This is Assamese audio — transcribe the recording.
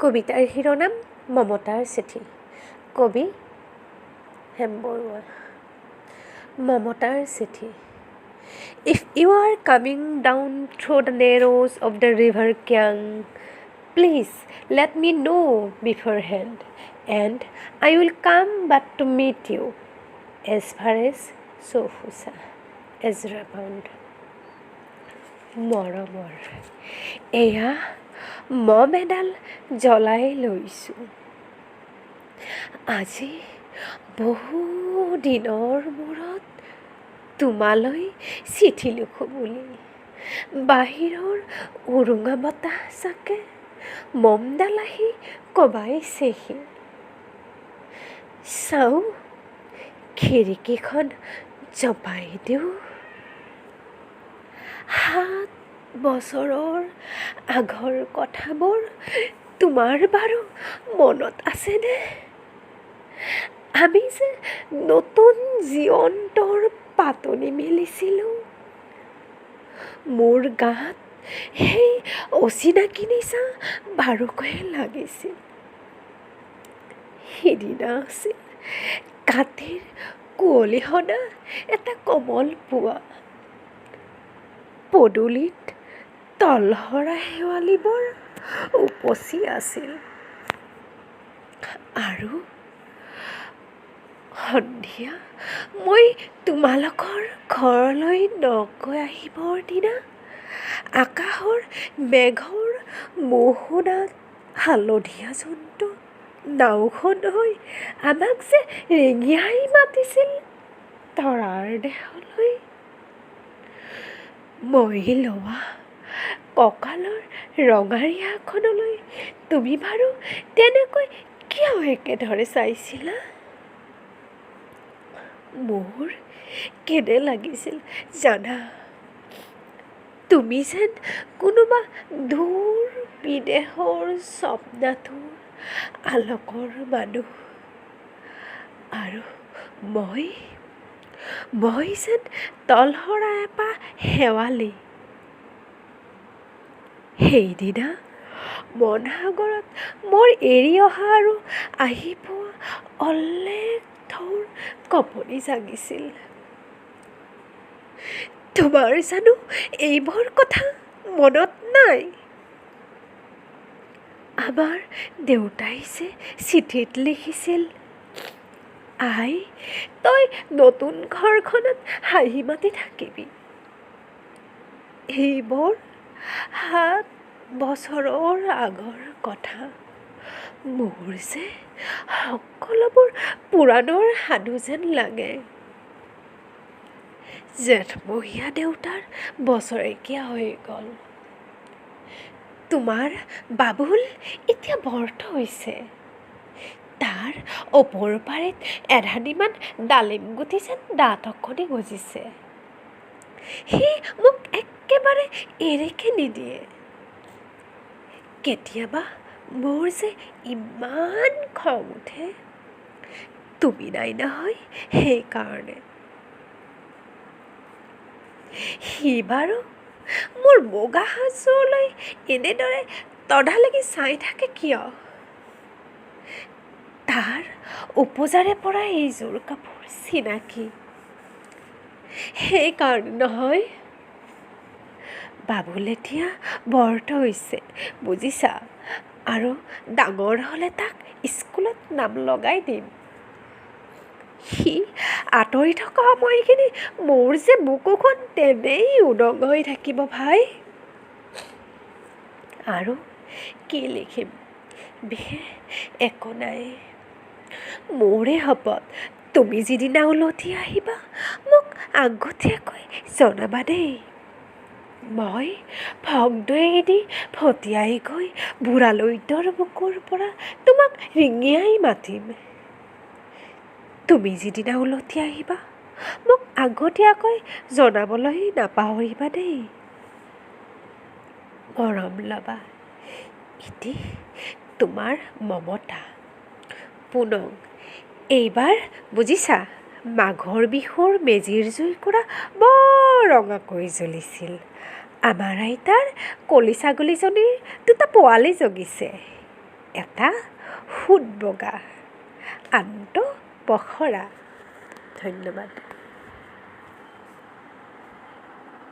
কবিতাৰ শিৰোনাম মমতাৰ চিঠি। কবি হেম বৰুৱা। মমতাৰ চিঠি। If you are coming down through the narrows of the river Kyang, please let me know beforehand, and I will come back to meet you as far as Sofusa, Ezra Pound. মৰমৰ এয়া মম এডাল জ্বলাই লৈছোঁ। আজি বহু দিনৰ মূৰত তোমালৈ চিঠি লিখোঁ বুলি বাহিৰৰ উৰুঙা বতাহ চাকে মমডাল আহি কবাইছেহি। চাওঁ খিৰিকীখন জপাই দিওঁ। 7 বছৰৰ আগৰ কথাবোৰ তোমাৰ বাৰু মনত আছেনে? আমি যে নতুন জীৱন্তৰ পাতনি মেলিছিলোঁ। মোৰ গাত সেই অচিনাকি নিচা বাৰুকৈ লাগিছিল। সিদিনা আছিল কাতিৰ কুঁৱলীহনা এটা কোমল পুৱা। পদূলিত তলসৰা শেৱালিবোৰ উপচি আছিল আৰু সন্ধিয়া মই তোমালোকৰ ঘৰলৈ নগৈ আহিবৰ দিনা আকাশৰ মেঘৰ মোহনাত হালধীয়া জন্তু নাওখন হৈ আমাক যে ৰিঙিয়াই মাতিছিল তৰাৰ দেশলৈ। মই লোৱা কঁকালৰ ৰঙাৰিয়াখনলৈ তুমি বাৰু তেনেকৈ কিয় একেদৰে চাইছিলা? মোৰ কেনে লাগিছিল জানা? তুমি যেন কোনোবা দূৰ বিদেশৰ স্বপ্নাতুৰ আলোকৰ মানুহ, আৰু মই যেন তলসৰা এপাহ শেৱালি। সেইদিনা মনসাগৰত মোৰ এৰি অহা আৰু আহি পোৱা অলেখ ঢৌৰ কঁপনি জাগিছিল। তোমাৰ জানো এইবোৰ কথা মনত নাই? আমাৰ দেউতাই যে চিঠিত লিখিছিল, আই তই নতুন ঘৰখনত হাঁহি মাতি থাকিবি। এইবোৰ 7 বছৰৰ আগৰ কথা। মোৰ যে সকলোবোৰ পুৰাণৰ সাধু যেন লাগে। জেঠমহীয়া দেউতাৰ বছৰেকীয়া হৈ গ'ল। তোমাৰ বাবুল এতিয়া বৰ্ত হৈছে। তাৰ ওপৰ পাৰিত এধানিমান ডালিম গুটি যেন দাঁত অকণি গজিছে। সি মোক একেবাৰে এৰিকে নিদিয়ে। কেতিয়াবা মোৰ যে ইমান খং উঠে, তুমি নাই নহয় সেইকাৰণে। সি বাৰু মোৰ বগা সাজযোৰলৈ এনেদৰে তধা লাগি চাই থাকে কিয়? তাৰ উপজাৰে পৰা এইযোৰ কাপোৰ চিনাকি, সেইকাৰণে নহয়। বাবুল এতিয়া বৰ্ত হৈছে বুজিছা, আৰু ডাঙৰ হ'লে তাক স্কুলত নাম লগাই দিম। সি আঁতৰি থকা সময়খিনি মোৰ যে বুকুখন তেনেই উদং হৈ থাকিব ভাই। আৰু কি লিখিম, বিশেষ একো নাই। মোৰে শপত, তুমি যিদিনা উলটি আহিবা মোক আগতীয়াকৈ জনাবা দেই। মই ভংদৈ দি ফটিয়াই গৈ বুঢ়ালৈতৰ বুকুৰ পৰা তোমাক ৰিঙিয়াই মাতিম। তুমি যিদিনা উলটি আহিবা মোক আগতীয়াকৈ জনাবলৈ নাপাহৰিবা দেই। মৰম ল'বা। ইতি তোমাৰ মমতা। পুনং। এইবাৰ বুজিছা, মাঘৰ বিহুৰ মেজিৰ জুইকুৰা বৰ ৰঙাকৈ জ্বলিছিল। আমাৰ আইতাৰ কলি ছাগলীজনীৰ 2টা পোৱালি জগিছে। এটা সোঁত বগা আনটো পখৰা। ধন্যবাদ।